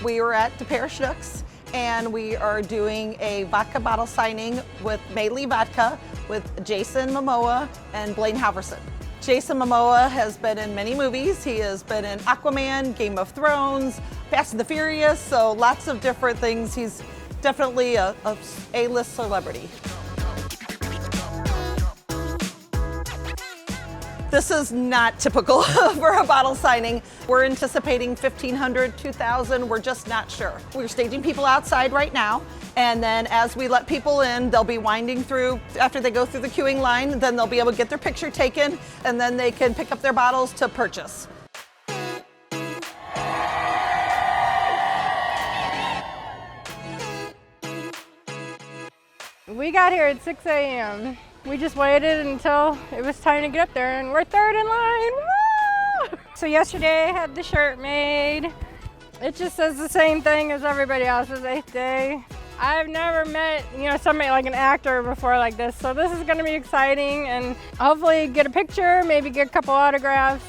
We were at Schnucks, and we are doing a vodka bottle signing with Meili Vodka with Jason Momoa and Blaine Halverson. Jason Momoa has been in many movies. He has been in Aquaman, Game of Thrones, Fast and the Furious, so lots of different things. He's definitely a A-list celebrity. This is not typical for a bottle signing. We're anticipating 1,500, 2,000, we're just not sure. We're staging people outside right now, and then as we let people in, they'll be winding through, after they go through the queuing line, then they'll be able to get their picture taken, and then they can pick up their bottles to purchase. We got here at 6 a.m. We just waited until it was time to get up there, and we're third in line. Woo! So yesterday I had the shirt made. It just says the same thing as everybody else's 8th day. I've never met, somebody like an actor before like this, so this is gonna be exciting, and hopefully get a picture, maybe get a couple autographs.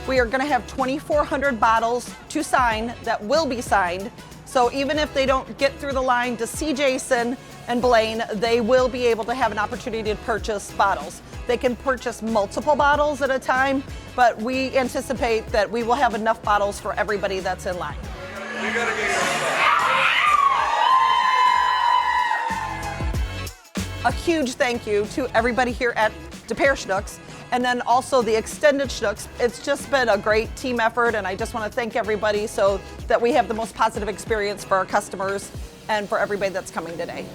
We are gonna have 2,400 bottles to sign that will be signed. So even if they don't get through the line to see Jason and Blaine, they will be able to have an opportunity to purchase bottles. They can purchase multiple bottles at a time, but we anticipate that we will have enough bottles for everybody that's in line. You gotta get A huge thank you to everybody here at Schnucks, and then also the extended Schnucks. It's just been a great team effort, and I just want to thank everybody so that we have the most positive experience for our customers and for everybody that's coming today.